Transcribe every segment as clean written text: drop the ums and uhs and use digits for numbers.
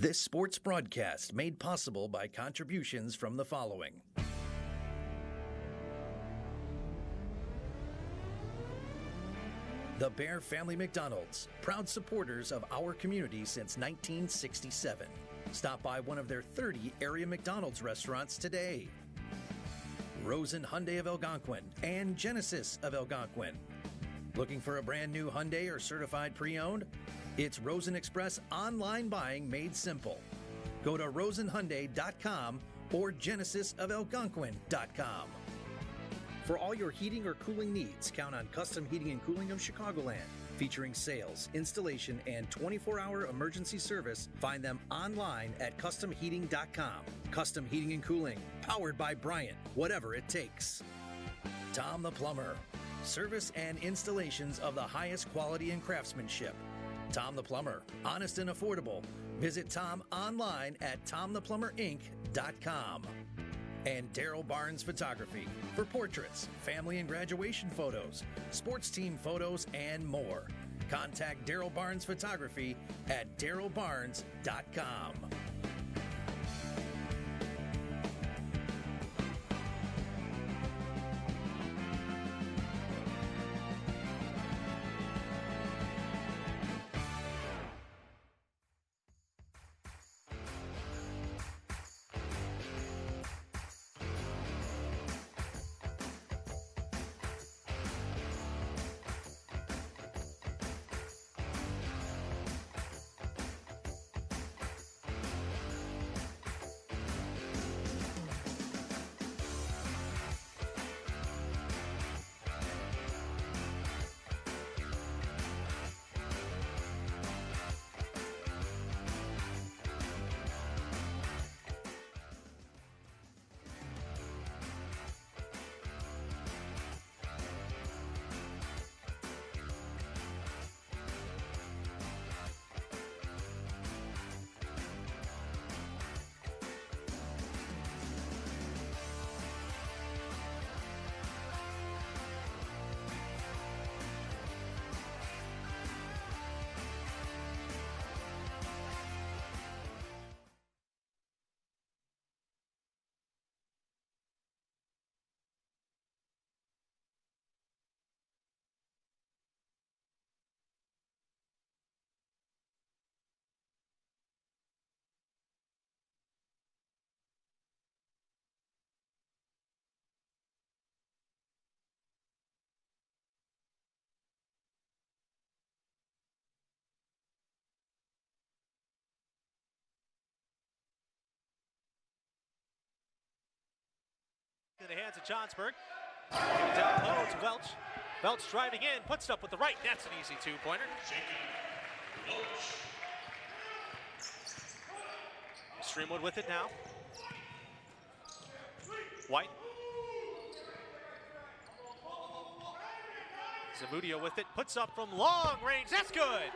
This sports broadcast made possible by contributions from the following. The Bear Family McDonald's, proud supporters of our community since 1967. Stop by one of their 30 area McDonald's restaurants today. Rosen Hyundai of Algonquin and Genesis of Algonquin. Looking for a brand new Hyundai or certified pre-owned? It's Rosen Express online buying made simple. Go to rosenhyundai.com or genesisofelgonquin.com. For all your heating or cooling needs, count on Custom Heating and Cooling of Chicagoland. Featuring sales, installation, and 24-hour emergency service, find them online at customheating.com. Custom Heating and Cooling, powered by Bryant, whatever it takes. Tom the Plumber, service and installations of the highest quality and craftsmanship. Tom the Plumber, honest and affordable. Visit Tom online at tomtheplumberinc.com. And Daryl Barnes Photography for portraits, family and graduation photos, sports team photos, and more. Contact Daryl Barnes Photography at darylbarnes.com. In the hands of Johnsburg. Down low to Welch. Welch driving in, puts it up with the right. That's an easy two-pointer. Streamwood with it now. White. Zamudio with it, puts up from long range. That's good.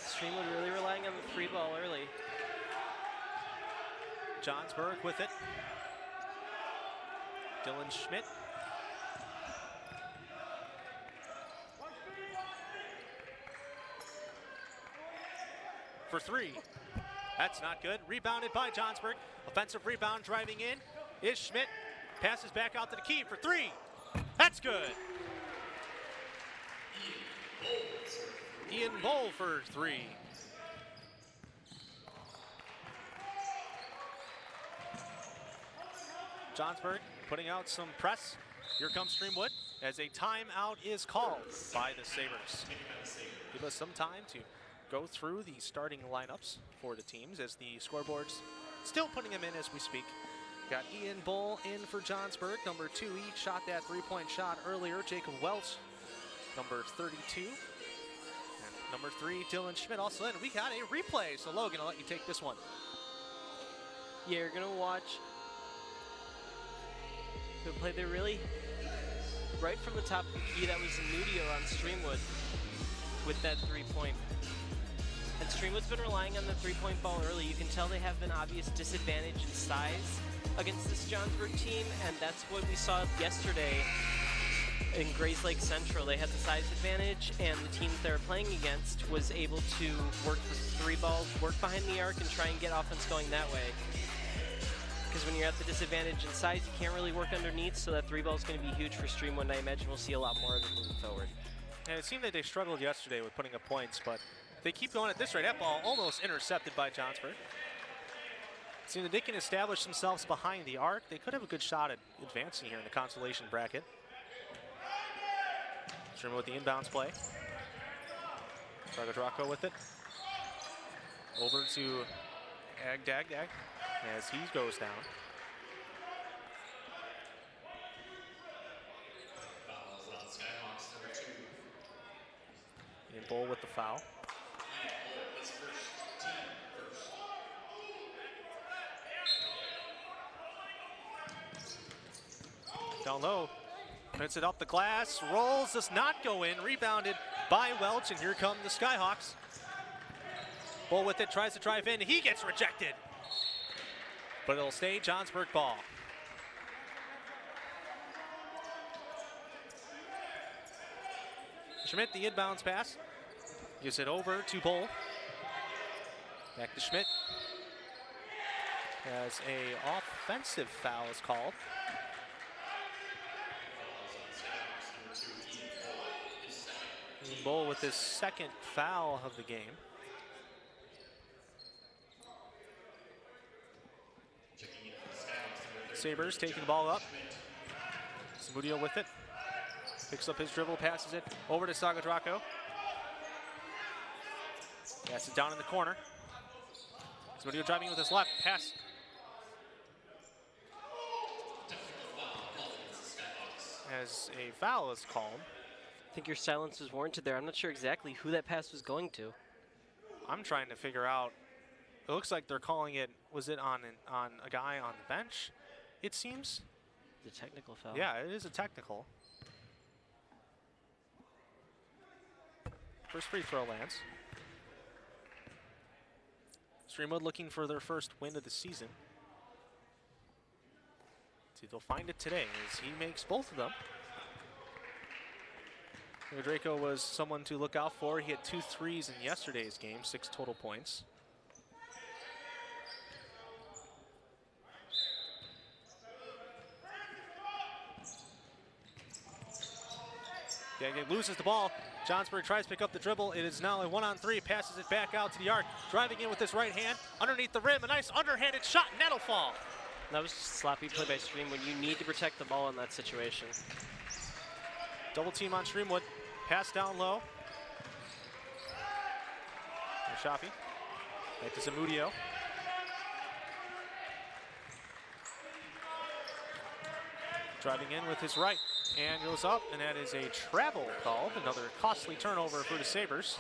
Streamwood really relying on the free ball early. Johnsburg with it. Dylan Schmidt. For three. That's not good. Rebounded by Johnsburg. Offensive rebound driving in is Schmidt. Passes back out to the key for three. That's good. Ian Bowl for three. Johnsburg putting out some press. Here comes Streamwood as a timeout is called by the Sabres. Give us some time to go through the starting lineups for the teams as the scoreboard's still putting them in as we speak. Got Ian Bull in for Johnsburg. Number 2, he shot that three-point shot earlier. Jacob Welch, number 32. And number 3, Dylan Schmidt also in. We got a replay, so Logan, I'll let you take this one. Yeah, you're gonna watch the play there really right from the top of the key. That was Zamudio on Streamwood with that three-point. And Streamwood's been relying on the three-point ball early. You can tell they have an obvious disadvantage in size against this Johnsburg team, and that's what we saw yesterday in Grays Lake Central, they had the size advantage, and the teams they were playing against was able to work the 3 balls, work behind the arc, and try and get offense going that way. Because when you're at the disadvantage in size, you can't really work underneath, so that 3 ball is going to be huge for Streamwood, and I imagine we'll see a lot more of it moving forward. And it seemed that they struggled yesterday with putting up points, but if they keep going at this rate, that ball almost intercepted by Johnsburg. It seems that they can establish themselves behind the arc. They could have a good shot at advancing here in the consolation bracket. Streamwood with the inbounds play. Drago with it. Over to Dag as he goes down. In Bull with the foul. Down low. Puts it up the glass, rolls, does not go in, rebounded by Welch, and here come the Skyhawks. Bull with it, tries to drive in, he gets rejected. But it'll stay Johnsburg ball. Schmidt, the inbounds pass, gives it over to Bull. Back to Schmidt. As a offensive foul is called. Bull with his second foul of the game. Sabres taking the ball up. Zamudio with it. Picks up his dribble, passes it over to Sagadraco. Passes it down in the corner. Zamudio driving with his left, pass. As a foul is called. I think your silence was warranted there. I'm not sure exactly who that pass was going to. I'm trying to figure out. It looks like they're calling it, was it on a guy on the bench, it seems? The technical foul. Yeah, it is a technical. First free throw lands. Streamwood looking for their first win of the season. See if they'll find it today as he makes both of them. Draco was someone to look out for. He had 2 threes in yesterday's game, 6 total points. Gagnon loses the ball. Johnsburg tries to pick up the dribble. It is now a 1-on-3, passes it back out to the arc. Driving in with his right hand, underneath the rim, a nice underhanded shot, and that'll fall. That was just sloppy play by Streamwood. You need to protect the ball in that situation. Double team on Streamwood. Pass down low. Shafi. Back to Zamudio. Driving in with his right and goes up, and that is a travel called. Another costly turnover for the Sabres.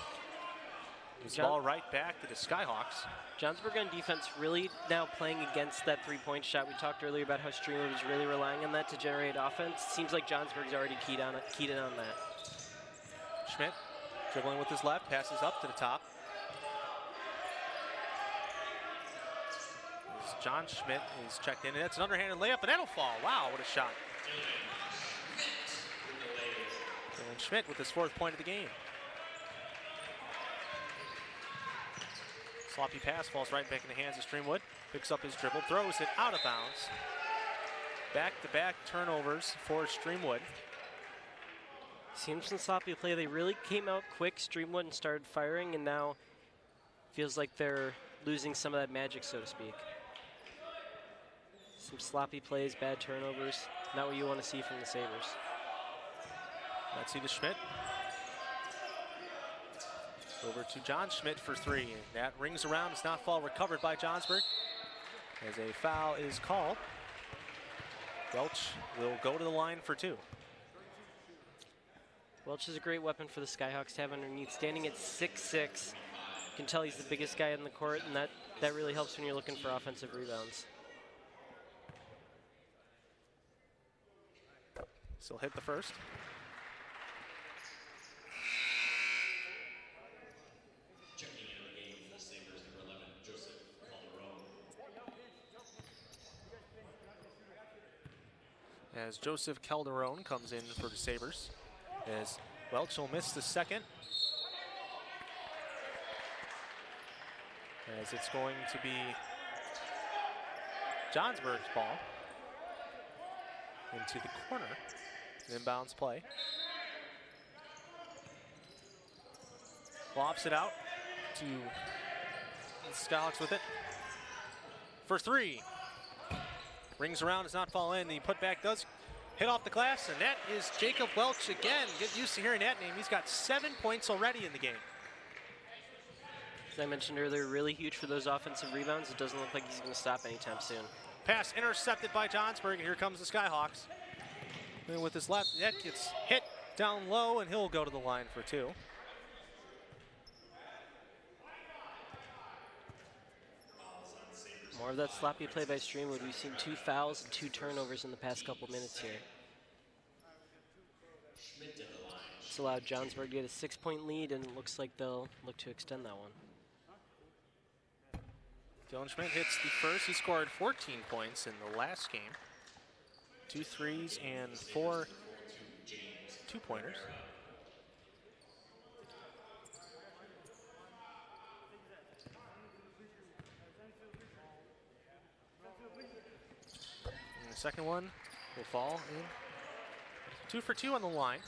His ball right back to the Skyhawks. Johnsburg on defense really now playing against that 3-point shot. We talked earlier about how Streamwood was really relying on that to generate offense. Seems like Johnsburg's already keyed in on that. Schmidt dribbling with his left, passes up to the top. As John Schmidt is checked in, and that's an underhanded layup, and that'll fall. Wow, what a shot. And Schmidt with his 4th point of the game. Sloppy pass falls right back in the hands of Streamwood. Picks up his dribble, throws it out of bounds. Back-to-back turnovers for Streamwood. Seems some sloppy play. They really came out quick, Streamwood, and started firing, and now feels like they're losing some of that magic, so to speak. Some sloppy plays, bad turnovers. Not what you want to see from the Sabres. Let's see to Schmidt. Over to John Schmidt for 3. And that rings around. It's not fall, recovered by Johnsburg. As a foul is called. Welch will go to the line for 2. Welch is a great weapon for the Skyhawks to have underneath. Standing at 6'6", you can tell he's the biggest guy in the court, and that really helps when you're looking for offensive rebounds. Still hit the first. as Joseph Calderon comes in for the Sabres, as Welch will miss the second, as it's going to be Johnsburg's ball into the corner, inbounds play. Lofts it out to the Skyhawks with it for three. Rings around, does not fall in. The putback does hit off the glass, and that is Jacob Welch again. Get used to hearing that name. He's got 7 points already in the game. As I mentioned earlier, really huge for those offensive rebounds. It doesn't look like he's going to stop anytime soon. Pass intercepted by Johnsburg, and here comes the Skyhawks. And with his left, that gets hit down low, and he'll go to the line for two. More of that sloppy play by Streamwood. We've seen 2 fouls and 2 turnovers in the past couple minutes here. It's allowed Johnsburg to get a 6-point lead, and it looks like they'll look to extend that one. Dylan Schmidt hits the first. He scored 14 points in the last game. 2 threes and 4 two-pointers. And the second one will fall in. 2 for 2 on the line.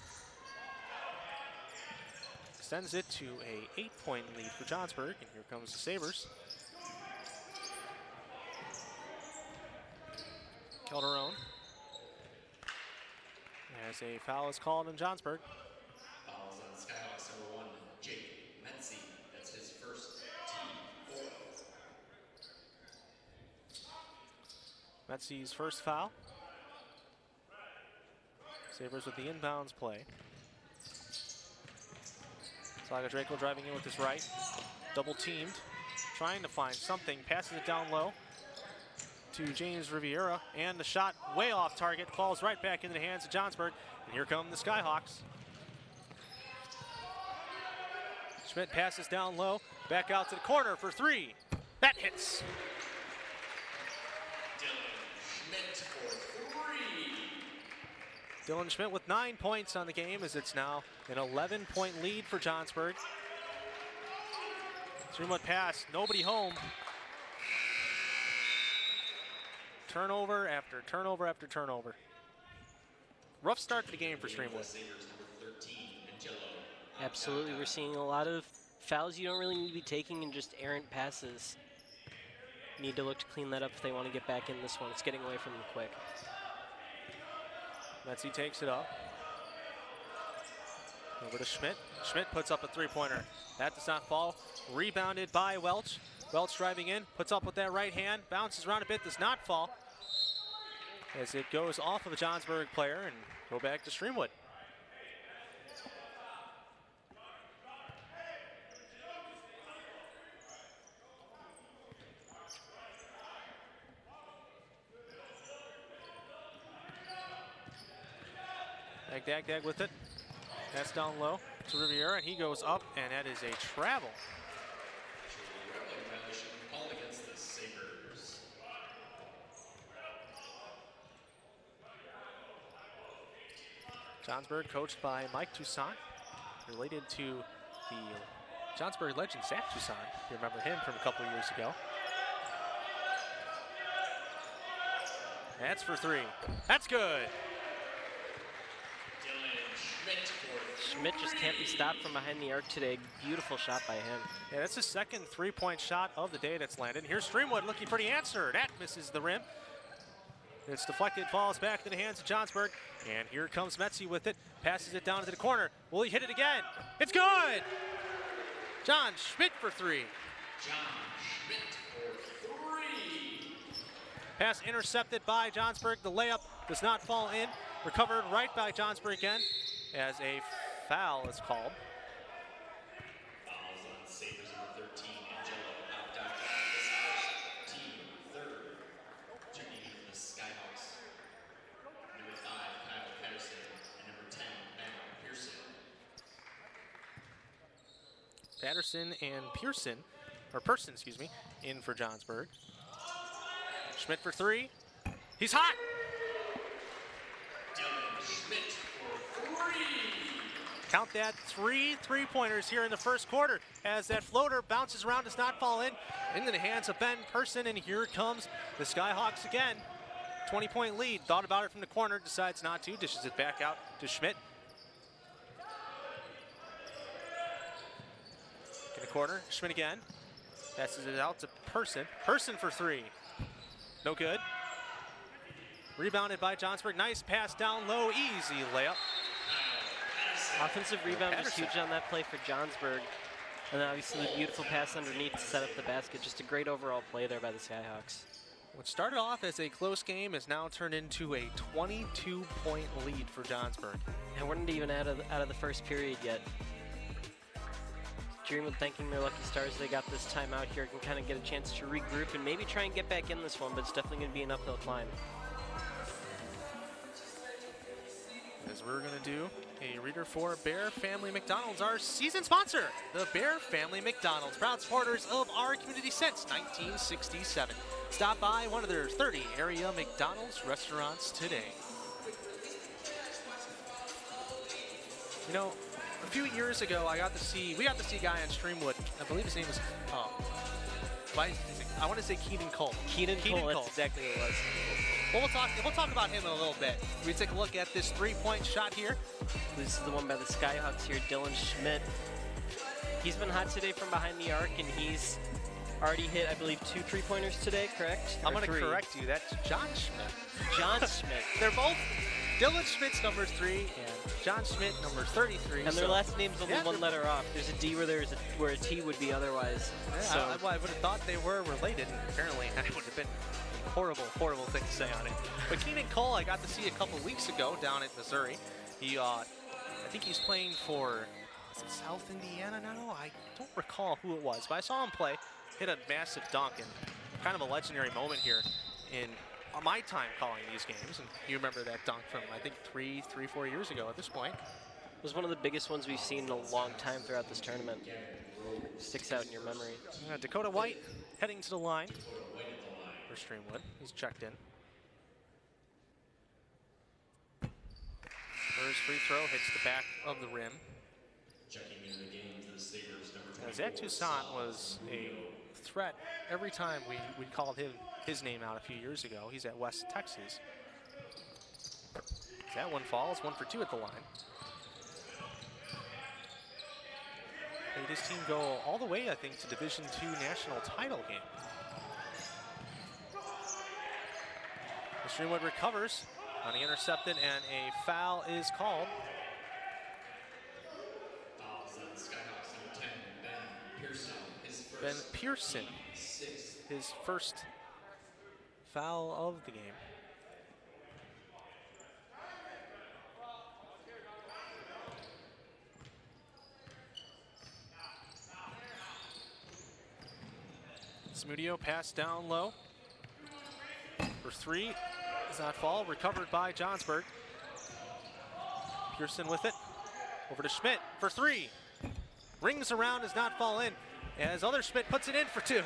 Extends it to a 8-point lead for Johnsburg, and here comes the Sabres. Calderon, as a foul is called in Johnsburg. Fouls on Skyhawks #1, Jake Metzi. That's his first team foul. Metzi's first foul. Sabres with the inbounds play. Saga Draco driving in with his right. Double teamed, trying to find something. Passes it down low to James Riviera, and the shot way off target, falls right back into the hands of Johnsburg, and here come the Skyhawks. Schmidt passes down low, back out to the corner for 3. That hits. Dylan Schmidt for 3. Dylan Schmidt with 9 points on the game, as it's now an 11-point lead for Johnsburg. Streamwood pass, nobody home. Turnover after turnover after turnover. Rough start to the game for Streamwood. Absolutely, we're seeing a lot of fouls you don't really need to be taking and just errant passes. Need to look to clean that up if they want to get back in this one. It's getting away from them quick. Metzi takes it up. Over to Schmidt. Schmidt puts up a 3-pointer. That does not fall. Rebounded by Welch. Welch driving in, puts up with that right hand, bounces around a bit, does not fall, as it goes off of a Johnsburg player and go back to Streamwood. Dag with it. That's down low to Riviera, and he goes up, and that is a travel. Call against the Sabres. Johnsburg coached by Mike Toussaint, related to the Johnsburg legend Zach Toussaint. You remember him from a couple years ago. That's for 3. That's good. Schmidt just can't be stopped from behind the arc today. Beautiful shot by him. Yeah, that's his second 3-point shot of the day that's landed. Here's Streamwood looking for the answer. That misses the rim. It's deflected, falls back to the hands of Johnsburg. And here comes Metzi with it. Passes it down into the corner. Will he hit it again? It's good! John Schmidt for 3. John Schmidt for 3. Pass intercepted by Johnsburg. The layup does not fall in. Recovered right by Johnsburg again, as a foul is called. Fouls on Sabres #13, Angelo Abdaka, his first team 3rd. Checking in for the Skyhawks. #5, Kyle Patterson, and #10, Ben Pearson. Patterson and Person, excuse me, in for Johnsburg. Schmidt for 3. He's hot! Schmidt for 3. Count that, 3 3-pointers here in the first quarter as that floater bounces around, does not fall in, into the hands of Ben Person, and here comes the Skyhawks again. 20-point lead, thought about it from the corner, decides not to, dishes it back out to Schmidt. In the corner, Schmidt again, passes it out to Person. Person for 3, no good. Rebounded by Johnsburg, nice pass down low, easy layup. Offensive rebound was huge on that play for Johnsburg. And then obviously the beautiful pass underneath to set up the basket. Just a great overall play there by the Skyhawks. What started off as a close game has now turned into a 22-point lead for Johnsburg. And we're not even out of the first period yet. Streamwood thanking their lucky stars they got this timeout here, can kind of get a chance to regroup and maybe try and get back in this one, but it's definitely going to be an uphill climb. As we're going to do a reader for Bear Family McDonald's, our season sponsor. The Bear Family McDonald's, proud supporters of our community since 1967. Stop by one of their 30 area McDonald's restaurants today. You know, a few years ago, we got to see a guy on Streamwood. I believe his name was, I want to say Keenan Cole. Keenan Cole, that's exactly what it was. Well, we'll talk about him in a little bit. We take a look at this 3-point shot here. This is the one by the Skyhawks here, Dylan Schmidt. He's been hot today from behind the arc, and he's already hit, I believe, 2 3-pointers today, correct? I'm going to correct you. That's John Schmidt. John Schmidt. They're both Dylan Schmidt's number 3 and John Schmidt number 33. And their last name's only one letter off. There's a D where a T would be otherwise. Yeah, so I would have thought they were related. Apparently, that would have been horrible thing to say on it. But Keenan Cole, I got to see a couple weeks ago down at Missouri. He, I think he's playing for South Indiana now. I don't recall who it was, but I saw him play, hit a massive dunk, and kind of a legendary moment here in my time calling these games. And you remember that dunk from, I think, 4 years ago at this point. It was one of the biggest ones we've seen in a long time throughout this tournament. Sticks out in your memory. Dakota White heading to the line for Streamwood. He's checked in. First free throw hits the back of the rim. Zach Toussaint was a threat every time we called his name out a few years ago. He's at West Texas. That one falls, 1 for 2 at the line. Made his team go all the way, I think, to Division II national title game. Streamwood recovers on the intercepted, and a foul is called. Ben Pearson, his first foul of the game. Smudio pass down low for 3. Does not fall. Recovered by Johnsburg. Pearson with it. Over to Schmidt for 3. Rings around, does not fall in. As other Schmidt puts it in for 2.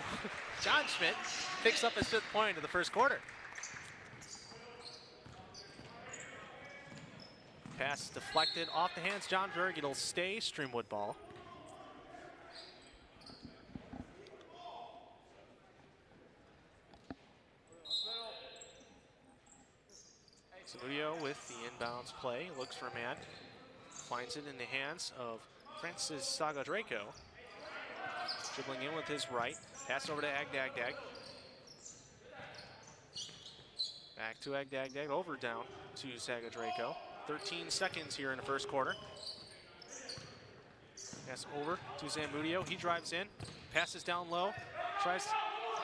John Schmidt picks up his 5th point of the first quarter. Pass deflected off the hands. Johnsburg. It'll stay Streamwood ball. Samudio with the inbounds play, looks for a man, finds it in the hands of Francis Sagadraco. Dribbling in with his right, pass over to Agdagdag. Back to Agdagdag, over down to Sagadraco. 13 seconds here in the first quarter. Pass over to Zamudio, he drives in, passes down low,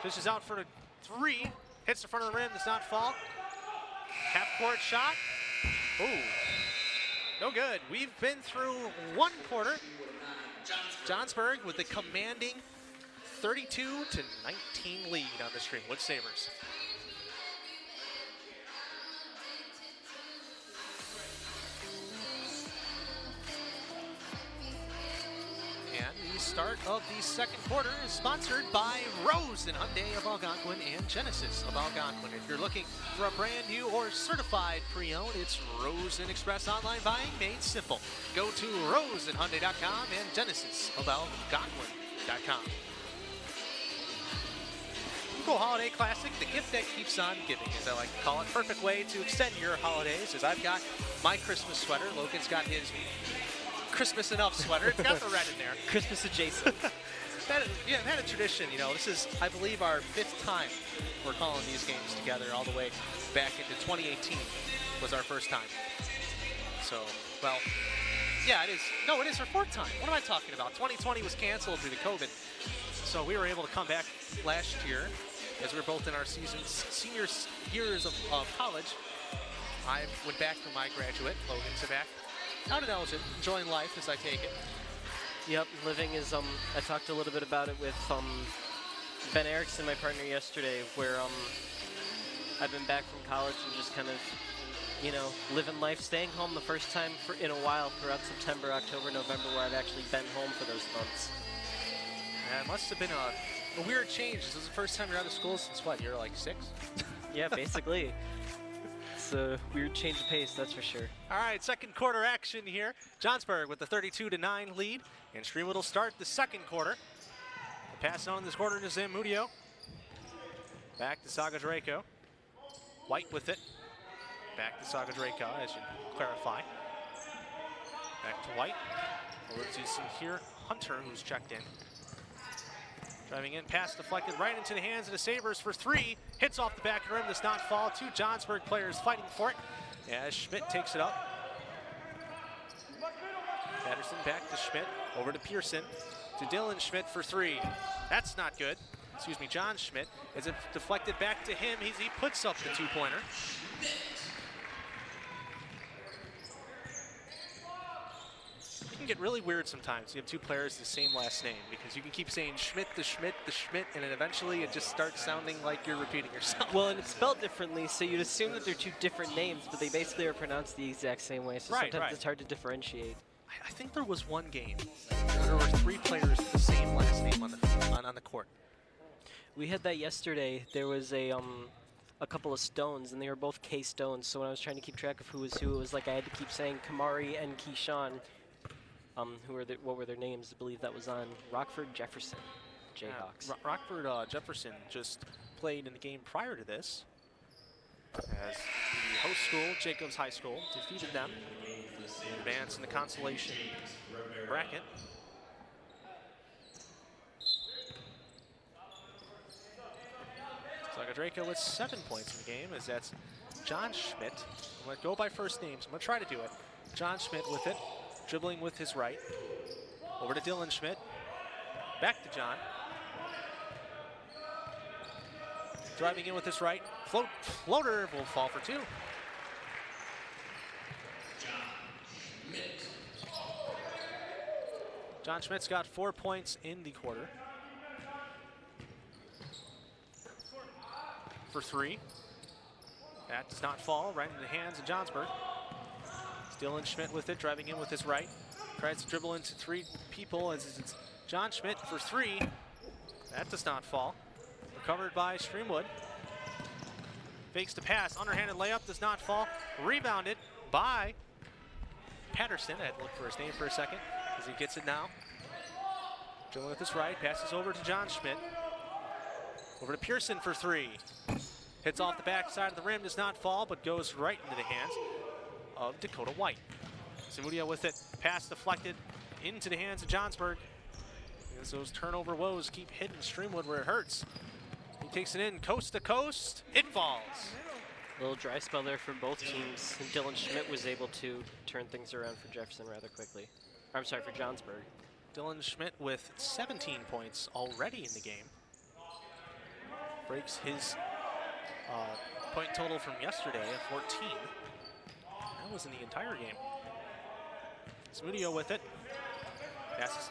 fishes out for the 3, hits the front of the rim, does not fall. Half-court shot. Ooh, no good. We've been through 1 quarter. Johnsburg with the commanding 32-19 lead on the Streamwood Sabres. And these start of the second quarter is sponsored by Rose and Hyundai of Algonquin and Genesis of Algonquin. If you're looking for a brand new or certified pre-owned, it's Rose and Express online buying made simple. Go to roseandhyundai.com and Genesis of Algonquin.com. Hinkle Holiday Classic, the gift that keeps on giving, as I like to call it. Perfect way to extend your holidays, as I've got my Christmas sweater. Logan's got his Christmas enough sweater. It's got the red in there. Christmas adjacent. I've had a tradition, you know. This is, I believe, our 5th time we're calling these games together, all the way back into 2018 was our first time. So, well, yeah, it is. No, it is our 4th time. What am I talking about? 2020 was canceled due to COVID. So we were able to come back last year as we were both in our senior years of college. I went back for my graduate. Logan's back out in Elgin, enjoying life as I take it. Yep, living is, I talked a little bit about it with Ben Erickson, my partner, yesterday, where I've been back from college and just kind of, you know, living life, staying home the first time in a while throughout September, October, November, where I've actually been home for those months. It must have been a weird change. This is the first time you're out of school since what, you're like 6? Yeah, basically. It's a weird change of pace, that's for sure. All right, second quarter action here. Johnsburg with the 32-9 lead, and Streamwood will start the second quarter. The pass on in this quarter to Zamudio. Back to Saga Draco. White with it. Back to Saga Draco, as you clarify. Back to White. Over to some here, Hunter, who's checked in. Driving in, pass deflected right into the hands of the Sabres for 3. Hits off the back of the rim, does not fall. 2 Johnsburg players fighting for it as Schmidt takes it up. Patterson back to Schmidt, over to Pearson, to Dylan Schmidt for 3. That's not good. Excuse me, John Schmidt. As it deflected back to him, he puts up the 2-pointer. It can get really weird sometimes. You have 2 players the same last name because you can keep saying Schmidt, the Schmidt, the Schmidt, and then eventually it just starts sounding like you're repeating yourself. Well, and it's spelled differently, so you'd assume that they're 2 different names, but they basically are pronounced the exact same way, so sometimes it's hard to differentiate. I think there was one game where there were 3 players with the same last name on the court. We had that yesterday. There was a couple of Stones, and they were both K Stones, so when I was trying to keep track of who was who, it was like I had to keep saying Kamari and Keyshawn. What were their names? I believe that was on Rockford Jefferson Jayhawks. Rockford Jefferson just played in the game prior to this as the host school, Jacobs High School, defeated them, advanced in the consolation bracket. Saga Draco with 7 points in the game, as that's John Schmidt. I'm going to go by first names. I'm going to try to do it. John Schmidt with it. Dribbling with his right. Over to Dylan Schmidt. Back to John. Driving in with his right. Floater will fall for 2. John Schmidt's got 4 points in the quarter. For 3. That does not fall. Right into the hands of Johnsburg. Dylan Schmidt with it, driving in with his right. Tries to dribble into 3 people as it's John Schmidt for 3. That does not fall. Recovered by Streamwood. Fakes the pass, underhanded layup, does not fall. Rebounded by Patterson. I had to look for his name for a second as he gets it now. Dribbling with his right, passes over to John Schmidt. Over to Pearson for 3. Hits off the backside of the rim, does not fall, but goes right into the hands of Dakota White. Zamudio with it, pass deflected into the hands of Johnsburg. As those turnover woes keep hitting Streamwood where it hurts. He takes it in coast to coast, it falls. A little dry spell there for both teams, and Dylan Schmidt was able to turn things around for Jefferson rather quickly. I'm sorry, for Johnsburg. Dylan Schmidt with 17 points already in the game. Breaks his point total from yesterday at 14. That was in the entire game. Zamudio with it. Passes,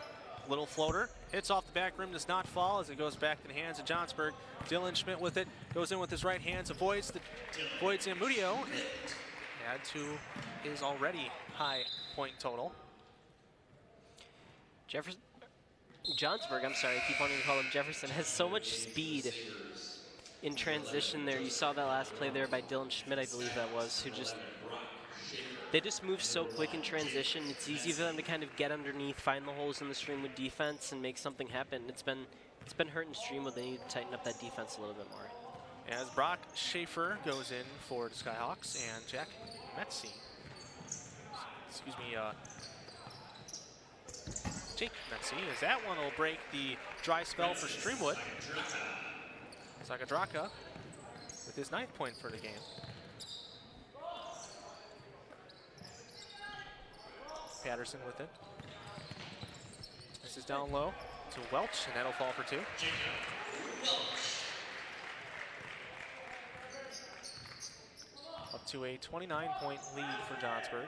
little floater. Hits off the back rim, does not fall as it goes back to the hands of Johnsburg. Dylan Schmidt with it. Goes in with his right hands, avoids Zamudio. Add to his already high point total. Johnsburg, I'm sorry, I keep wanting to call him Jefferson, has so much speed in transition there. You saw that last play there by Dylan Schmidt, I believe that was, who just, they just move so quick in transition. It's easy for them to kind of get underneath, find the holes in the Streamwood defense, and make something happen. It's been hurting Streamwood. They need to tighten up that defense a little bit more. As Brock Schaefer goes in for the Skyhawks, and Jack Metzi, Jake Metzi, as that one will break the dry spell for Streamwood. Sagadraka with his 9th point for the game. Patterson with it. This is down low to Welch, and that'll fall for 2. Up to a 29-point lead for Johnsburg.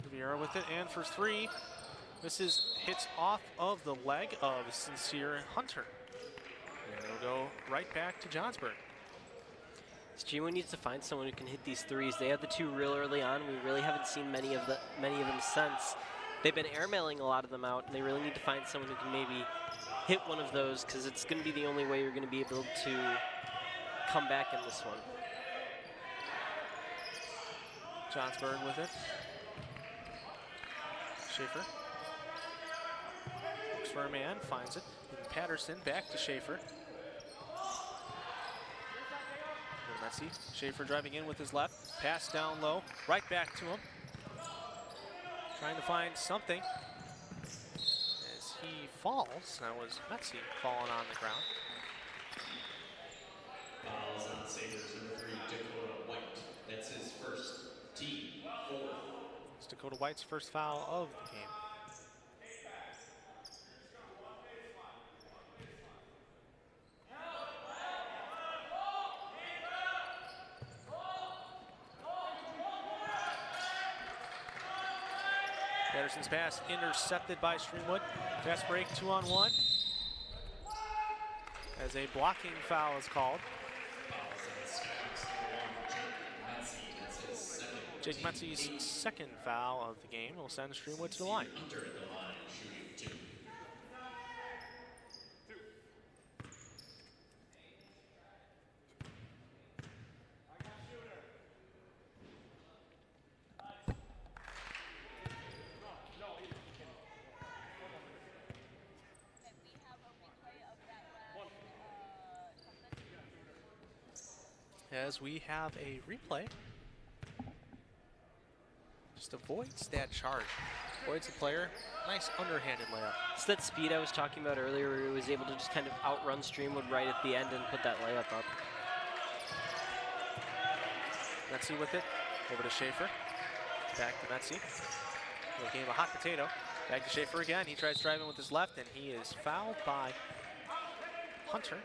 Riviera with it, and for 3. This hits off of the leg of Sincere Hunter. And it'll go right back to Johnsburg. Streamwood needs to find someone who can hit these threes. They had the 2 real early on. We really haven't seen many of them since. They've been airmailing a lot of them out, and they really need to find someone who can maybe hit one of those, because it's going to be the only way you're going to be able to come back in this one. Johnsburg with it. Schaefer. Looks for a man, finds it. And Patterson back to Schaefer. Messi. Schaefer driving in with his left. Pass down low. Right back to him. Trying to find something. As he falls. That was Messi falling on the ground. Fouls on Sabres number 3, Dakota White. That's his first. Team 4. It's Dakota White's first foul of the game. Patterson's pass intercepted by Streamwood. Fast break, 2-on-1. As a blocking foul is called. Jake Metzi's 2nd foul of the game will send Streamwood to the line. As we have a replay. Just avoids that charge. Avoids the player. Nice underhanded layup. It's that speed I was talking about earlier where he was able to just kind of outrun Streamwood right at the end and put that layup up. Metzi with it. Over to Schaefer. Back to Metzi. A game of hot potato. Back to Schaefer again. He tries driving with his left, and he is fouled by Hunter.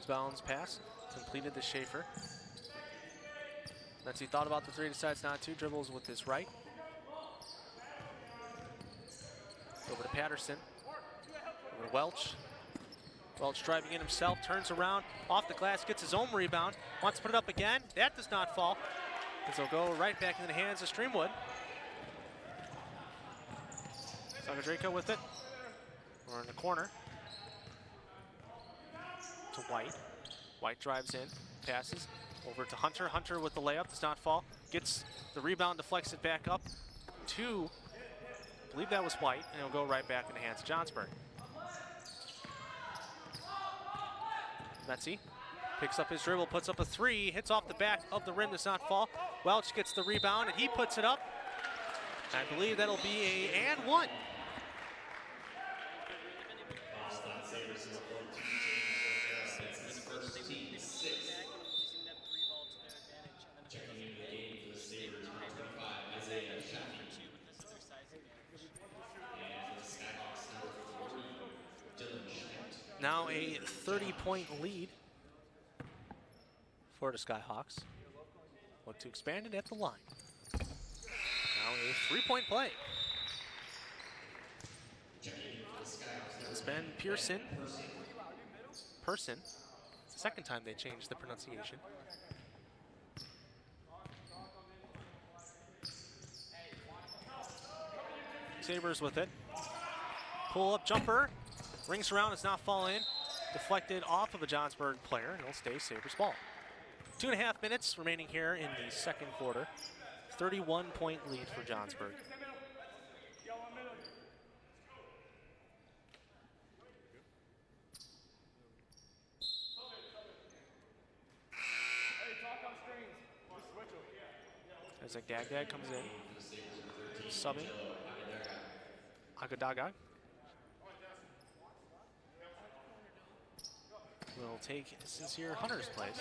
Bounds pass, completed to Schaefer. Metzi thought about the 3, decides not to, dribbles with his right. Over to Patterson, over to Welch. Welch driving in himself, turns around, off the glass, gets his own rebound, wants to put it up again. That does not fall, as they'll go right back into the hands of Streamwood. Sagadraka with it, or in the corner. To White. White drives in, passes over to Hunter. Hunter with the layup, does not fall. Gets the rebound, deflects it back up to, I believe that was White, and it'll go right back in the hands of Johnsburg. Metzi picks up his dribble, puts up a 3, hits off the back of the rim, does not fall. Welch gets the rebound, and he puts it up. I believe that'll be a and 1. Now a 30-point lead for the Skyhawks. Look to expand it at the line. Now a 3-point play. It's been Pearson. Person. It's the second time they changed the pronunciation. Sabres with it. Pull up jumper. Rings around, it's not fall in. Deflected off of a Johnsburg player, and it'll stay Sabres ball. 2.5 minutes remaining here in the second quarter. 31-point lead for Johnsburg. As like Dag comes in, subbing. Agadaga will take Sincere Hunter's place.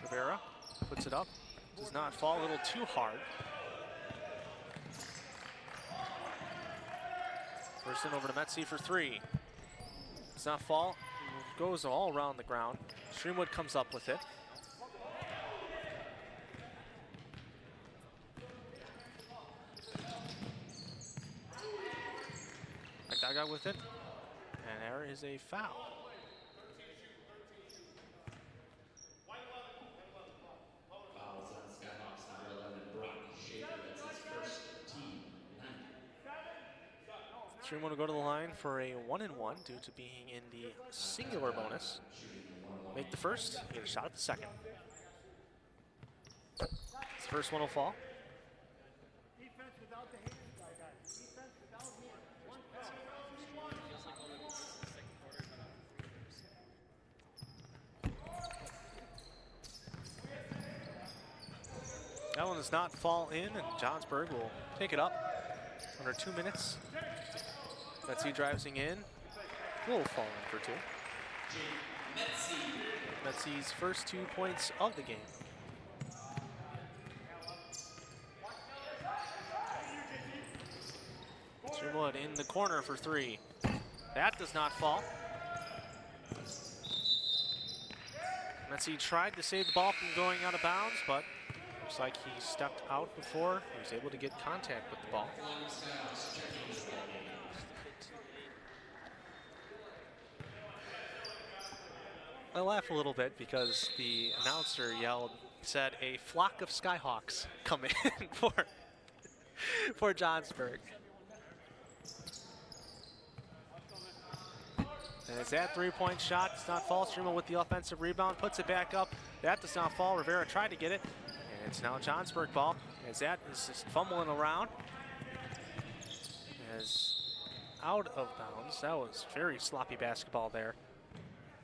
Rivera puts it up, does not fall, a little too hard. Person over to Metzi for 3. Does not fall, goes all around the ground. Streamwood comes up with it. Daga with it, and there is a foul. Fouls on Skyhawks, number 11, Brock Schaefer. That's his first team. 9. Streamwood will go to the line for a 1-and-1 due to being in the singular bonus. Make the first, get a shot at the second. This first one will fall. That one does not fall in, and Johnsburg will pick it up under 2 minutes. Metzi drives in, will fall in for 2. Metzi's first 2 points of the game. Streamwood in the corner for 3. That does not fall. Metzi tried to save the ball from going out of bounds, but looks like he stepped out before he was able to get contact with the ball. I laugh a little bit because the announcer said a flock of Skyhawks come in for Johnsburg. And as that 3-point shot does not fall, Streamwood with the offensive rebound, puts it back up. That does not fall. Rivera tried to get it. And it's now Johnsburg ball as that is just fumbling around. As out of bounds. That was very sloppy basketball there.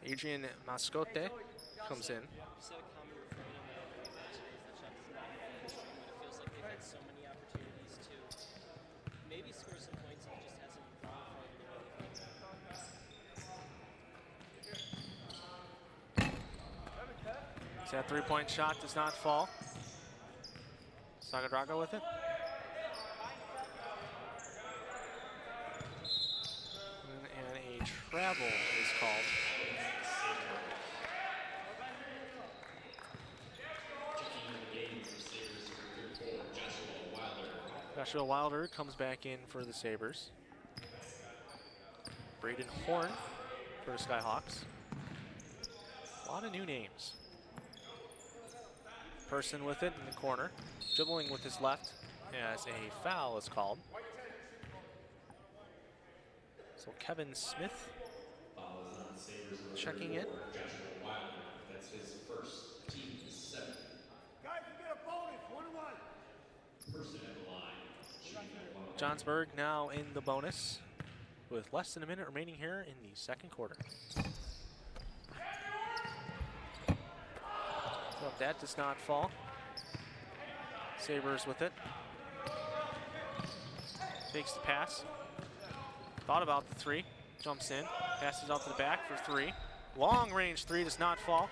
Adrian Mascote comes in. That 3-point shot does not fall. Sagadraga with it. And a travel is called. Joshua Wilder comes back in for the Sabres. Braden Horn for the Skyhawks. A lot of new names. Person with it in the corner, dribbling with his left as a foul is called. So Kevin Smith checking it. That's his first team, 7. Guys, we get a bonus, 1-1. Person at the line. Johnsburg now in the bonus with less than a minute remaining here in the second quarter. Well, that does not fall. Sabres with it. Takes the pass. Thought about the 3. Jumps in. Passes out to the back for 3. Long range 3 does not fall.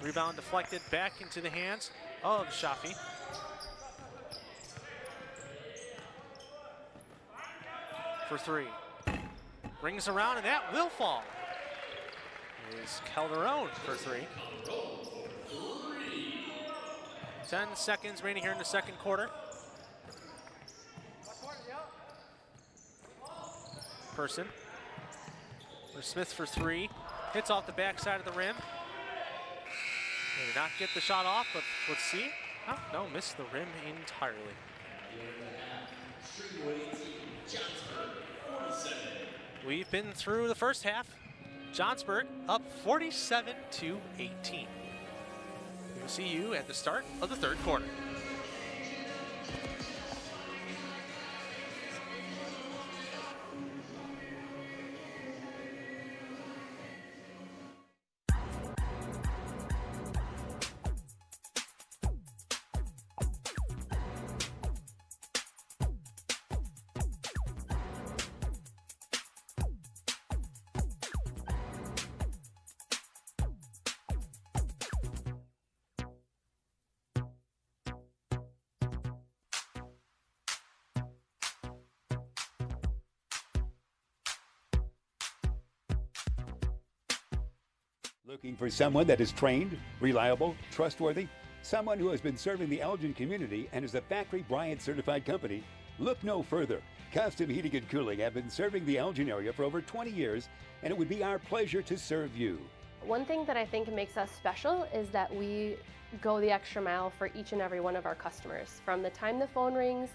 Rebound deflected back into the hands of Shafi. For 3. Rings around and that will fall. is Calderon for 3. 10 seconds remaining here in the second quarter. Person. For Smith for 3. Hits off the backside of the rim. They did not get the shot off, but let's see. Oh, no, missed the rim entirely. We've been through the first half. Johnsburg up 47-18. We'll see you at the start of the third quarter. Looking for someone that is trained, reliable, trustworthy? Someone who has been serving the Elgin community and is a Factory Bryant certified company? Look no further. Custom Heating and Cooling have been serving the Elgin area for over 20 years, and it would be our pleasure to serve you. One thing that I think makes us special is that we go the extra mile for each and every one of our customers. From the time the phone rings,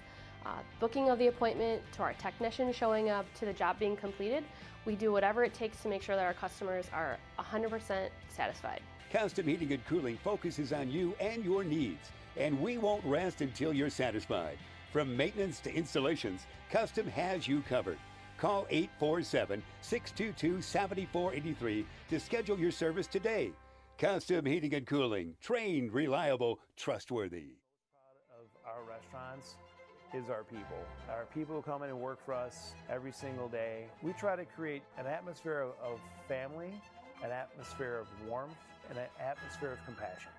booking of the appointment, to our technician showing up, to the job being completed, we do whatever it takes to make sure that our customers are 100% satisfied. Custom Heating and Cooling focuses on you and your needs, and we won't rest until you're satisfied. From maintenance to installations, Custom has you covered. Call 847-622-7483 to schedule your service today. Custom Heating and Cooling, trained, reliable, trustworthy. Of our restaurants is our people. Our people who come in and work for us every single day. We try to create an atmosphere of family, an atmosphere of warmth, and an atmosphere of compassion.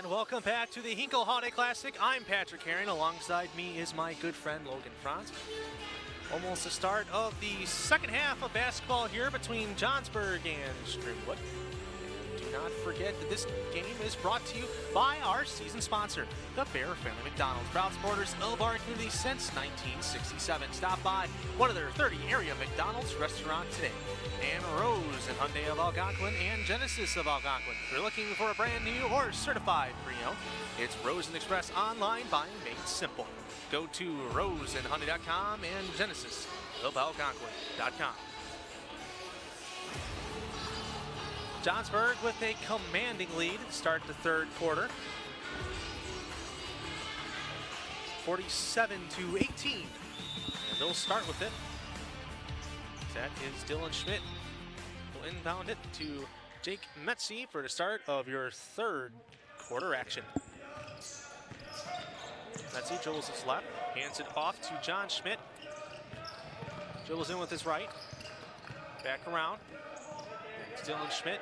And welcome back to the Hinkle Holiday Classic. I'm Patrick Herring. Alongside me is my good friend Logan Franz. Almost the start of the second half of basketball here between Johnsburg and Streamwood. Do not forget that this game is brought to you by our season sponsor, the Bear Family McDonald's. Proud supporters of our community since 1967. Stop by one of their 30 area McDonald's restaurants today. And Rose and Hyundai of Algonquin and Genesis of Algonquin. If you're looking for a brand new or certified pre-owned, it's Rose and Express online buying made simple. Go to roseandhyundai.com and genesisofalgonquin.com. Johnsburg with a commanding lead to start the third quarter. 47-18. And they'll start with it. That is Dylan Schmidt. Will inbound it to Jake Metzi for the start of your third quarter action. Metzi dribbles his left, hands it off to John Schmidt. Dribbles in with his right. Back around. It's Dylan Schmidt.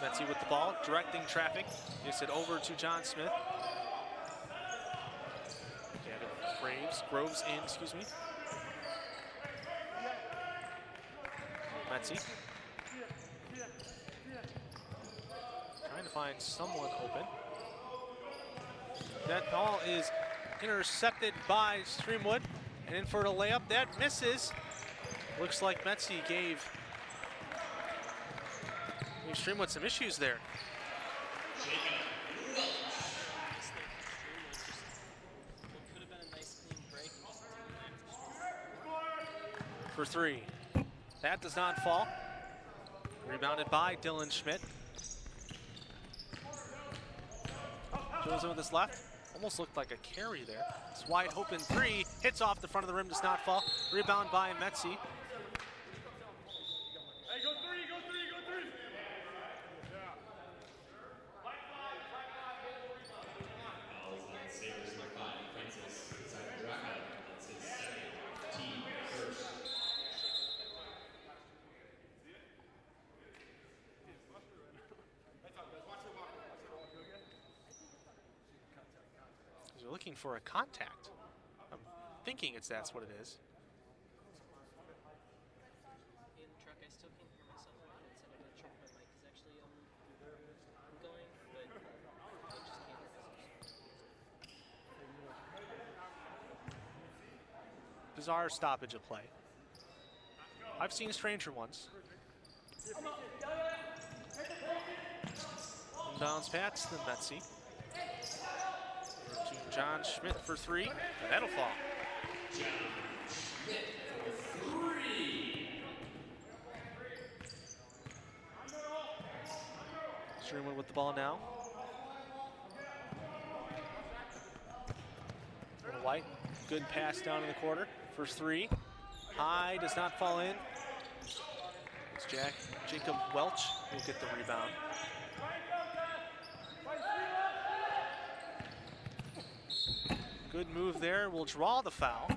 Metzi with the ball, directing traffic. Gets it over to John Smith. Groves in, excuse me. Metzi. Trying to find someone open. That ball is intercepted by Streamwood. And in for the layup, that misses. Looks like Metzi gave Streamwood some issues there. For three. That does not fall. Rebounded by Dylan Schmidt. Goes in with his left. Almost looked like a carry there. It's wide open three. Hits off the front of the rim, does not fall. Rebound by Metzi. Looking for a contact. I'm thinking that's what it is. In the truck, I still can't hear myself. I said I'm not sure if my mic is actually going, but I just can't hear myself. Bizarre stoppage of play. I've seen stranger ones. Bounce pass to Metzi. John Schmidt for three, and that'll fall. Streamwood with the ball now. White, good pass down in the quarter. First three, high, does not fall in. It's Jacob Welch who will get the rebound. Good move there, will draw the foul.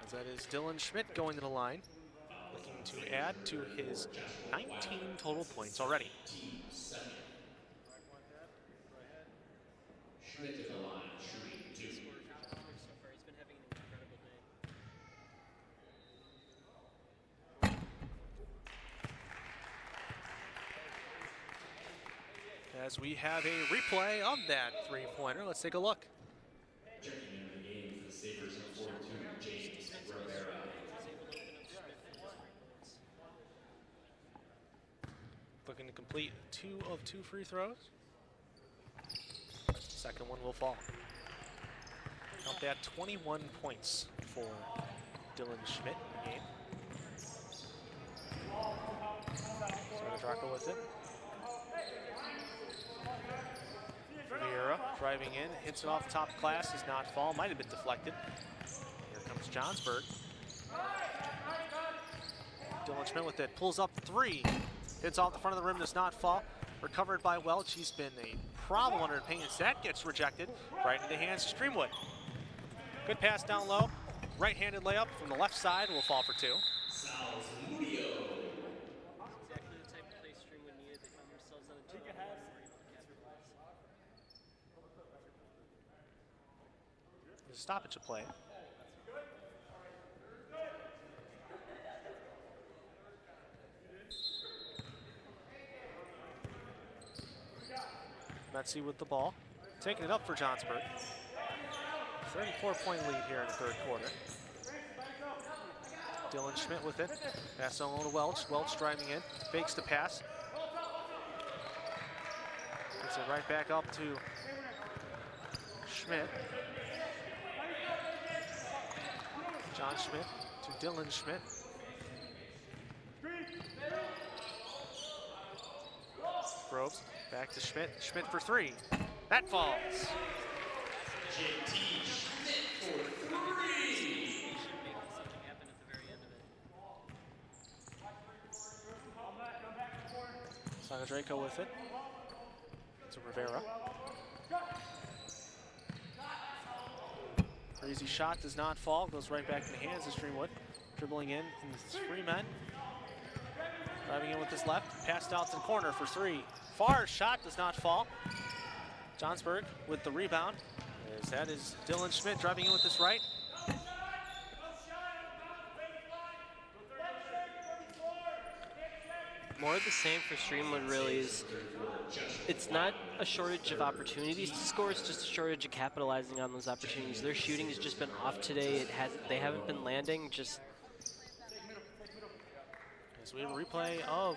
As that is Dylan Schmidt going to the line, looking to add to his 19 total points already. Schmidt to the line, shooting two. So far, he's been having an incredible day. As we have a replay of that three-pointer, let's take a look. Checking into the game for the Sabres of 42, James Rivera. Looking to complete 2 of 2 free throws. Second one will fall. Count that 21 points for Dylan Schmidt in the game. Draco with it. Vieira driving in, hits it off the top glass, does not fall, might have been deflected. Here comes Johnsburg. Dylan Schmidt with it, pulls up three. Hits off the front of the rim, does not fall. Recovered by Welch, he's been a problem under the paint. That gets rejected right into the hands of Streamwood. Good pass down low. Right-handed layup from the left side will fall for two. Salzmudio. Exactly the type of play Streamwood needed. They stoppage of play. Metzi with the ball, taking it up for Johnsburg. 34-point lead here in the third quarter. Dylan Schmidt with it. Pass on to Welch. Welch driving in, fakes the pass. Gets it right back up to Schmidt. John Schmidt to Dylan Schmidt. Groves back to Schmidt. Schmidt for three. That falls. JT Schmidt for three. Sagadraco with it. To Rivera. Crazy shot does not fall. Goes right back in the hands of Streamwood. Dribbling in the three men. Driving in with his left. Passed out to the corner for three. Far shot does not fall. Johnsburg with the rebound. As that is Dylan Schmidt driving in with his right. More of the same for Streamwood really is, it's not a shortage of opportunities to score, it's just a shortage of capitalizing on those opportunities. Their shooting has just been off today. They haven't been landing. Just as we have a replay of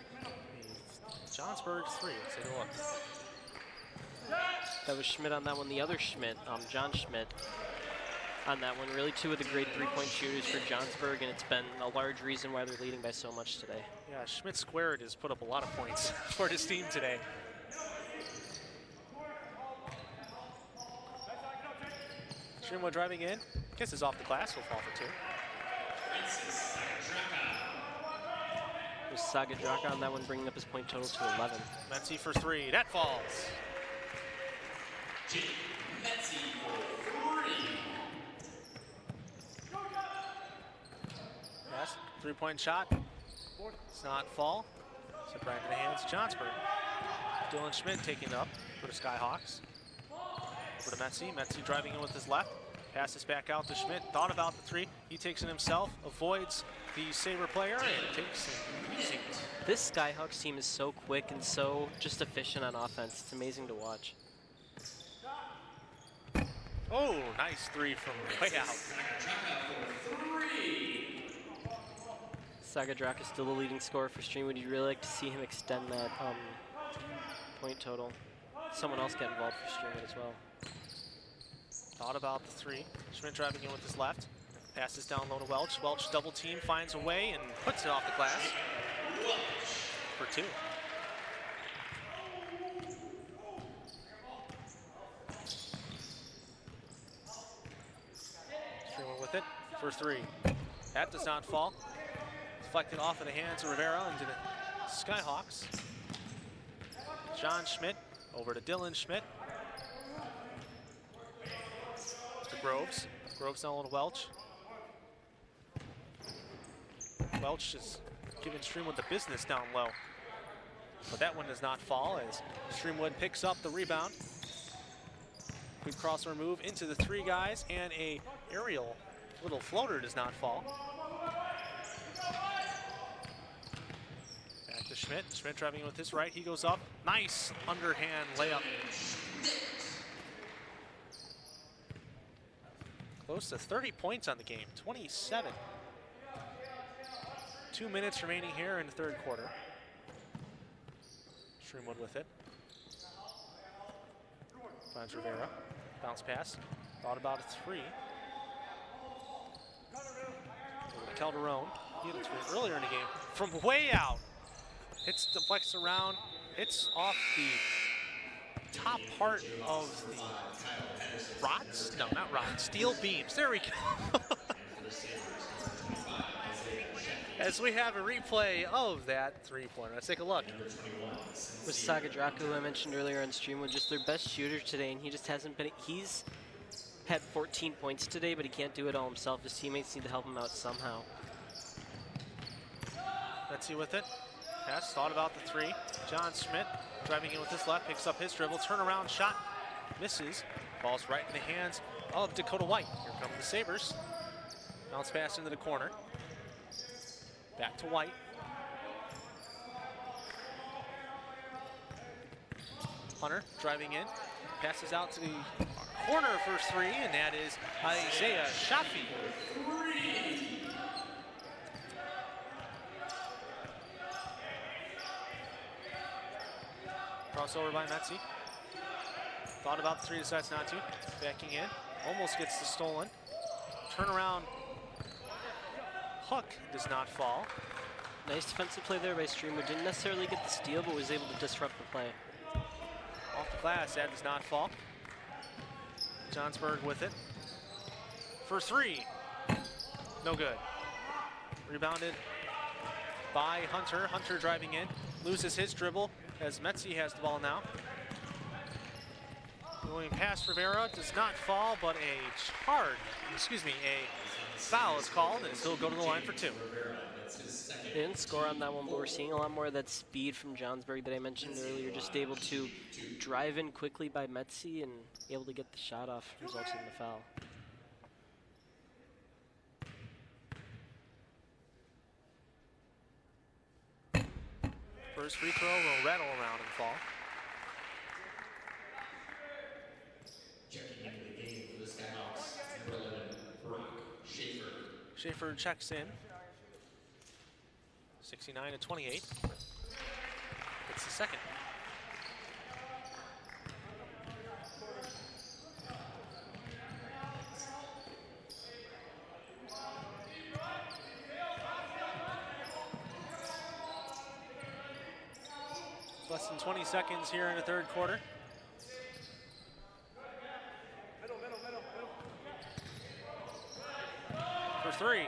Johnsburg three. Let's take a look. That was Schmidt on that one. The other Schmidt, John Schmidt, on that one. Really two of the great three-point shooters for Johnsburg, and it's been a large reason why they're leading by so much today. Yeah, Schmidt squared has put up a lot of points for his team today. Streamwood driving in, kisses off the glass, will fall for two. There's Sagadraka on that one, bringing up his point total to 11. Metzi for three, that falls. Metzi for three. Pass, three-point shot. Does not fall. So right in the hands of Johnsburg. Dylan Schmidt taking it up for the Skyhawks. Over to Metzi. Metzi driving in with his left. Passes back out to Schmidt. Thought about the three. He takes it himself. Avoids the Sabre player and takes it easy. This Skyhawks team is so quick and so just efficient on offense. It's amazing to watch. Oh, nice three from way out. Sagadraka is still the leading scorer for Streamwood. You'd really like to see him extend that point total. Someone else get involved for Streamwood as well. Thought about the three. Schmidt driving in with his left. Passes down low to Welch. Welch double team, finds a way and puts it off the glass for two. Streamwood with it for three. That does not fall. Deflected off of the hands of Rivera into the Skyhawks. John Schmidt over to Dylan Schmidt. To Groves. Groves down to Welch. Welch is giving Streamwood the business down low. But that one does not fall as Streamwood picks up the rebound. Quick crossover move into the three guys, and a aerial little floater does not fall. Back to Schmidt. Schmidt driving in with his right. He goes up. Nice underhand layup. Close to 30 points on the game. 27. 2 minutes remaining here in the third quarter. Streamwood with it. Finds Rivera. Bounce pass. Thought about a three. Calderon. He had a three earlier in the game. From way out. It's deflects around. It's off the top part of the rods. No, not rods. Steel beams. There we go. As we have a replay of that three-pointer. Let's take a look. With Sagadraka, who I mentioned earlier on Streamwood, just their best shooter today, and he just hasn't been. He's had 14 points today, but he can't do it all himself. His teammates need to help him out somehow. Let's see with it. Pass, thought about the three. John Schmidt driving in with his left, picks up his dribble, turnaround shot, misses. Ball's right in the hands of Dakota White. Here come the Sabres. Bounce pass into the corner. Back to White. Hunter driving in. Passes out to the corner for three, and that is Isaiah Shafi. Crossover by Metzi. Thought about the three, decides not to. Backing in. Almost gets the stolen. Turnaround. Puck does not fall. Nice defensive play there by Streamwood. Didn't necessarily get the steal, but was able to disrupt the play. Off the glass, that does not fall. Johnsburg with it. For three. No good. Rebounded by Hunter. Hunter driving in. Loses his dribble as Metzi has the ball now. Going past Rivera, does not fall, but a foul is called, and he'll go to the line for two. They didn't score on that one, but we're seeing a lot more of that speed from Johnsburg that I mentioned earlier, just able to drive in quickly by Metzi and able to get the shot off, resulting in the foul. First free throw will rattle around and fall. Checking into the game for the Skyhawks, number 11, Brock Schaefer. Schaefer checks in. 69-28. It's the second. Less than 20 seconds here in the third quarter. For three.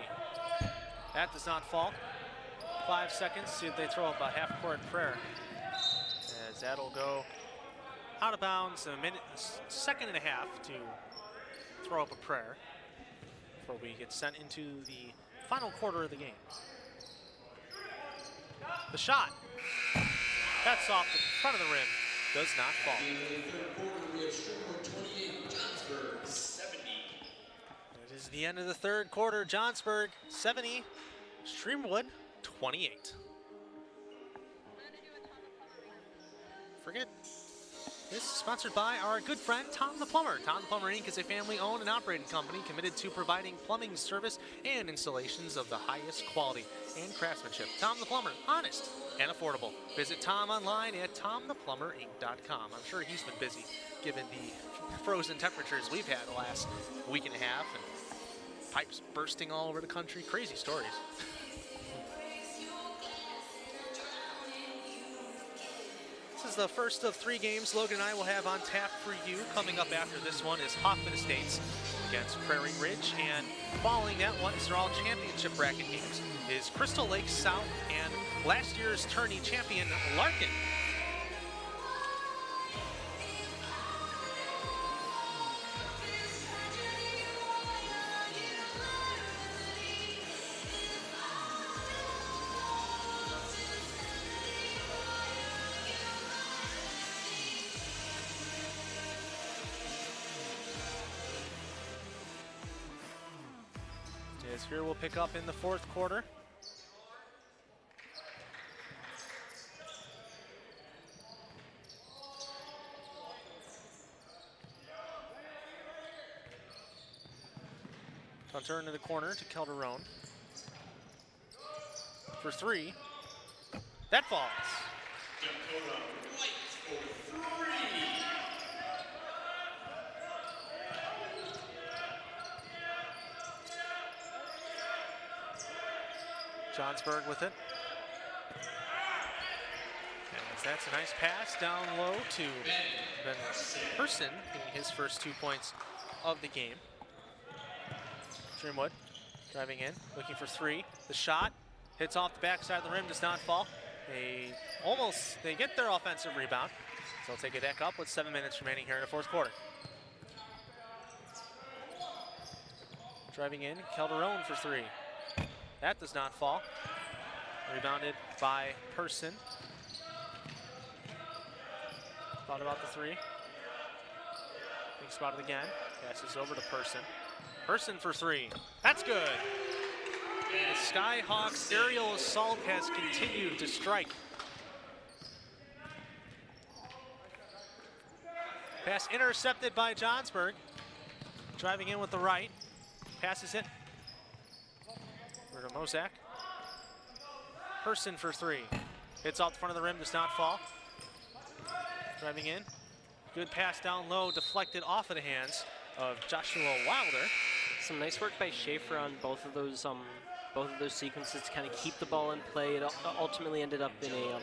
That does not fall. 5 seconds. See if they throw up a half-court prayer. As that'll go out of bounds. A second and a half to throw up a prayer before we get sent into the final quarter of the game. The shot. That's off the front of the rim. Does not fall. We have Streamwood 28, Johnsburg 70. It is the end of the third quarter. Johnsburg 70, Streamwood 28. Forget this is sponsored by our good friend Tom the Plumber. Tom the Plumber Inc. is a family-owned and operated company committed to providing plumbing service and installations of the highest quality and craftsmanship. Tom the Plumber, honest and affordable. Visit Tom online at tomtheplumberinc.com. I'm sure he's been busy given the frozen temperatures we've had the last week and a half and pipes bursting all over the country. Crazy stories. This is the first of 3 games Logan and I will have on tap for you. Coming up after this one is Hoffman Estates against Prairie Ridge, and following that one, these are all championship bracket games, is Crystal Lake South and last year's tourney champion Larkin. As here we'll pick up in the fourth quarter. Hunter into the corner to Calderon. For 3. That falls. Dakota White for 3. Johnsburg with it. As that's a nice pass down low to Ben Person, getting his first 2 points of the game. Streamwood driving in, looking for 3. The shot hits off the backside of the rim, does not fall. They get their offensive rebound. So they'll take it back up with 7 minutes remaining here in the fourth quarter. Driving in, Calderon for 3. That does not fall. Rebounded by Person. Thought about the 3. Thinks about it again. Passes over to Person. Person for three. That's good. The Skyhawks' aerial assault has continued to strike. Pass intercepted by Johnsburg. Driving in with the right. Passes it. Over to Mozak. Person for three. Hits off the front of the rim, does not fall. Driving in. Good pass down low, deflected off of the hands of Joshua Wilder. Some nice work by Schaefer on both of those sequences to kind of keep the ball in play. It ultimately ended up in a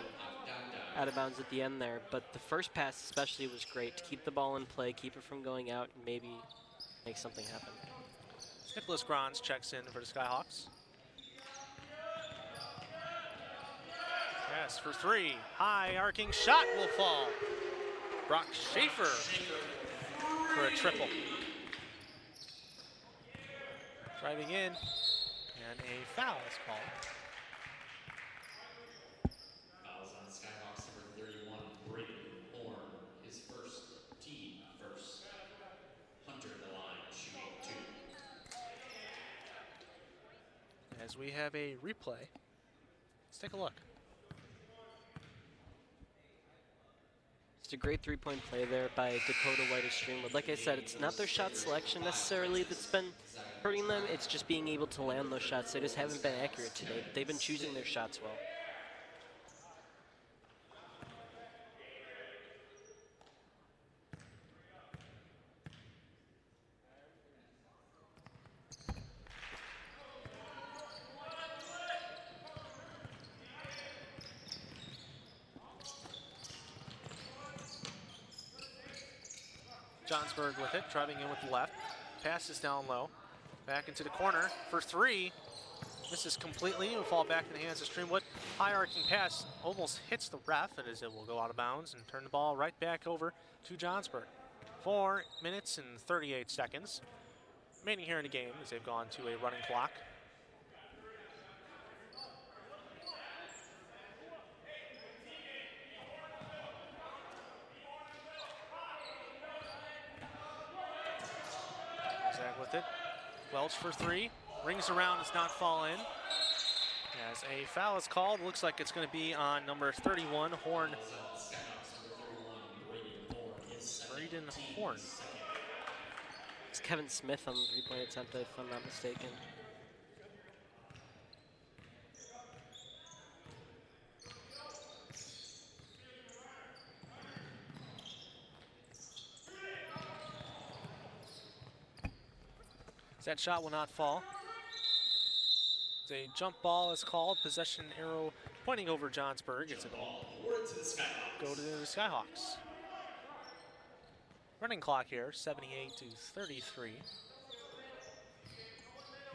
out of bounds at the end there, but the first pass especially was great to keep the ball in play, keep it from going out, and maybe make something happen. Nicholas Grons checks in for the Skyhawks. Pass for three. High arcing shot will fall. Brock Schaefer for a triple. Driving in, and a foul is called. Fouls on Skyhawks number 31, Brayden Horn, his first, team first. Hunter the line, shooting two. As we have a replay, let's take a look. Just a great three-point play there by Dakota White of Streamwood. Like I said, it's not their shot selection necessarily that's been hurting them, it's just being able to land those shots. They just haven't been accurate today, but they've been choosing their shots well. Johnsburg with it, driving in with the left. Passes down low. Back into the corner for three. Misses completely. It will fall back in the hands of Streamwood. High arcing pass almost hits the ref, and as it will go out of bounds and turn the ball right back over to Johnsburg. 4 minutes and 38 seconds remaining here in the game as they've gone to a running clock. Zach with it. Welch for three. Rings around, does not fall in. As a foul is called, looks like it's going to be on number 31, Horn. Brayden Horn. It's Kevin Smith on the three-point attempt, if I'm not mistaken. That shot will not fall. The jump ball is called. Possession arrow pointing over Johnsburg. It's a ball. Go to the Skyhawks. Running clock here, 78 to 33.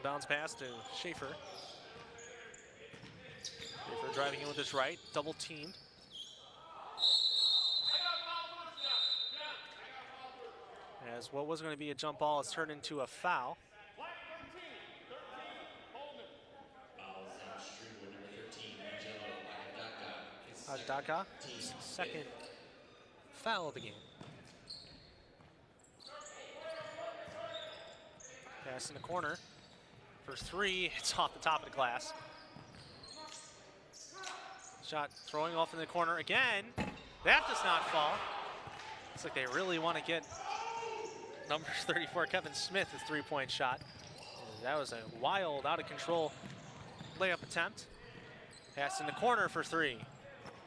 Bounce pass to Schaefer. Schaefer driving in with his right, double teamed. As what was going to be a jump ball has turned into a foul. Daka, second foul of the game. Pass in the corner for three. It's off the top of the glass. Shot throwing off in the corner again. That does not fall. Looks like they really want to get number 34, Kevin Smith, a three-point shot. That was a wild, out of control layup attempt. Pass in the corner for three.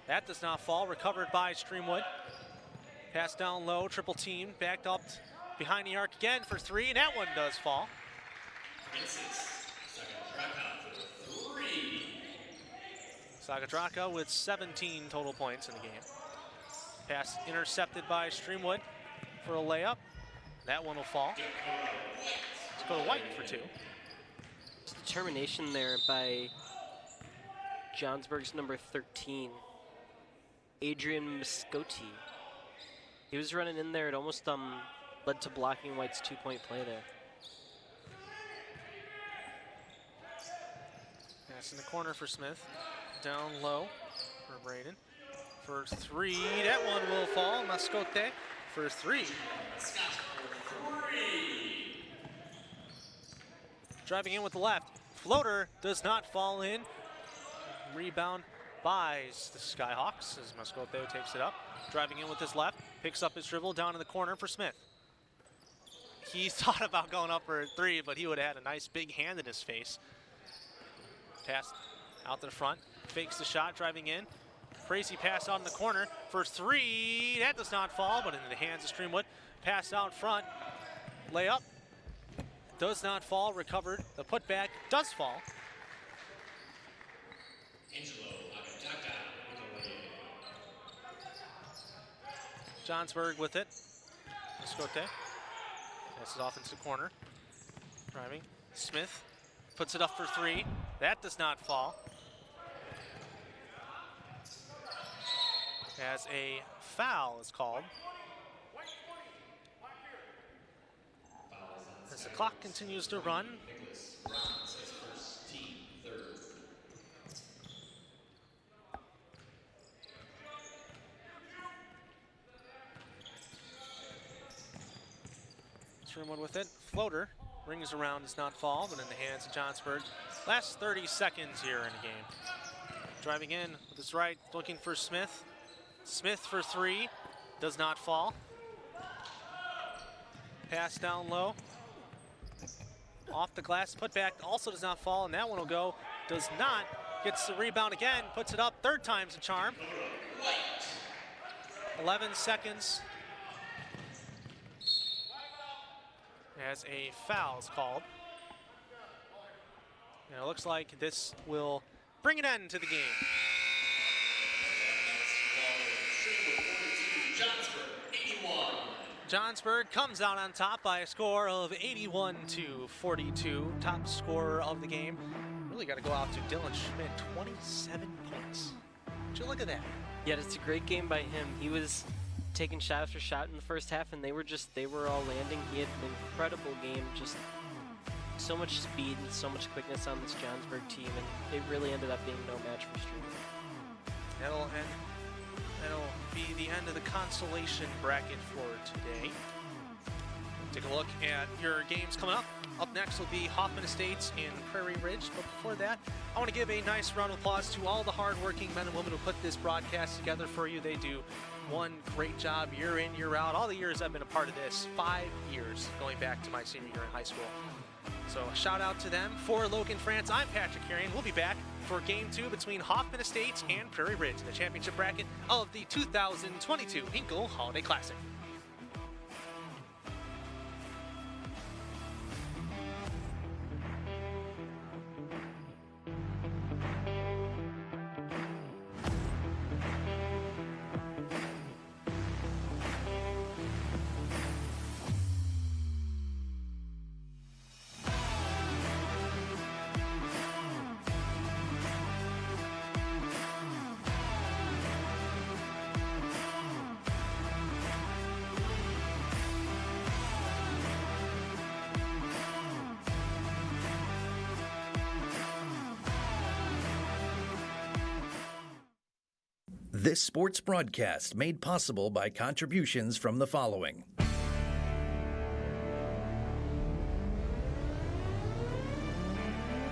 That does not fall, recovered by Streamwood. Pass down low, triple team, backed up behind the arc again for three, and that one does fall. Sagadraka with 17 total points in the game. Pass intercepted by Streamwood for a layup. That one will fall. Let's go to White for two. Determination there by Johnsburg's number 13. Adrian Muscotti. He was running in there. It almost led to blocking White's two-point play there. Pass in the corner for Smith. Down low for Brayden. For three, that one will fall. Muscotti for three. Scott for three. Driving in with the left. Floater does not fall in. Rebound by the Skyhawks as Moscote takes it up. Driving in with his left. Picks up his dribble down in the corner for Smith. He thought about going up for a three, but he would have had a nice big hand in his face. Pass out to the front. Fakes the shot, driving in. Crazy pass out in the corner for three. That does not fall, but into the hands of Streamwood. Pass out front. Layup. Does not fall, recovered. The putback does fall. Johnsburg with it. Moscote. Passes off into the corner. Driving. Smith puts it up for three. That does not fall. As a foul is called. As the clock continues to run. Streamwood with it. Floater. Rings around, does not fall, but in the hands of Johnsburg. Last 30 seconds here in the game. Driving in with his right, looking for Smith. Smith for three. Does not fall. Pass down low. Off the glass, put back, also does not fall, and that one will go. Does not. Gets the rebound again, puts it up, third time's a charm. 11 seconds. As a foul is called. And it looks like this will bring an end to the game. Johnsburg comes out on top by a score of 81-42. Top scorer of the game. Really got to go out to Dylan Schmidt, 27 points. Would you look at that? Yeah, it's a great game by him. He was taking shot after shot in the first half, and they were all landing. He had an incredible game, just so much speed and so much quickness on this Johnsburg team, and it really ended up being no match for Streamwood. That'll be the end of the consolation bracket for today. Take a look at your games coming up. Up next will be Hoffman Estates and Prairie Ridge. But before that, I want to give a nice round of applause to all the hardworking men and women who put this broadcast together for you. They do one great job year in, year out. All the years I've been a part of this, 5 years going back to my senior year in high school. So a shout out to them. For Logan France, I'm Patrick Carrion. We'll be back for Game 2 between Hoffman Estates and Prairie Ridge in the championship bracket of the 2022 Hinkle Holiday Classic. This sports broadcast made possible by contributions from the following.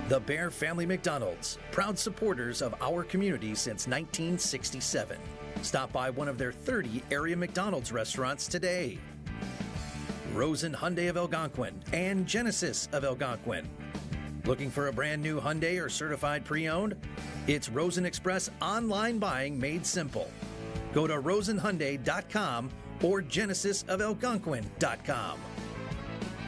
The Bear Family McDonald's, proud supporters of our community since 1967. Stop by one of their 30 area McDonald's restaurants today. Rosen Hyundai of Algonquin and Genesis of Algonquin. Looking for a brand new Hyundai or certified pre-owned? It's Rosen Express online buying made simple. Go to rosenhyundai.com or genesisofelgonquin.com.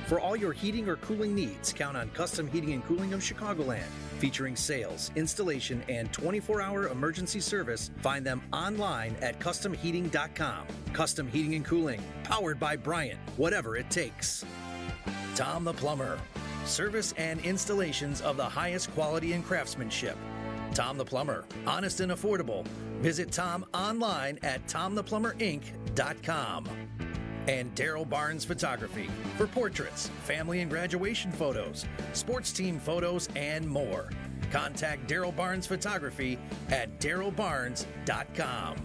For all your heating or cooling needs, count on Custom Heating and Cooling of Chicagoland. Featuring sales, installation, and 24-hour emergency service, find them online at customheating.com. Custom Heating and Cooling, powered by Bryant, whatever it takes. Tom the Plumber, service and installations of the highest quality and craftsmanship. Tom the Plumber, honest and affordable. Visit Tom online at tomtheplumberinc.com. And Daryl Barnes Photography for portraits, family and graduation photos, sports team photos, and more. Contact Daryl Barnes Photography at darylbarnes.com.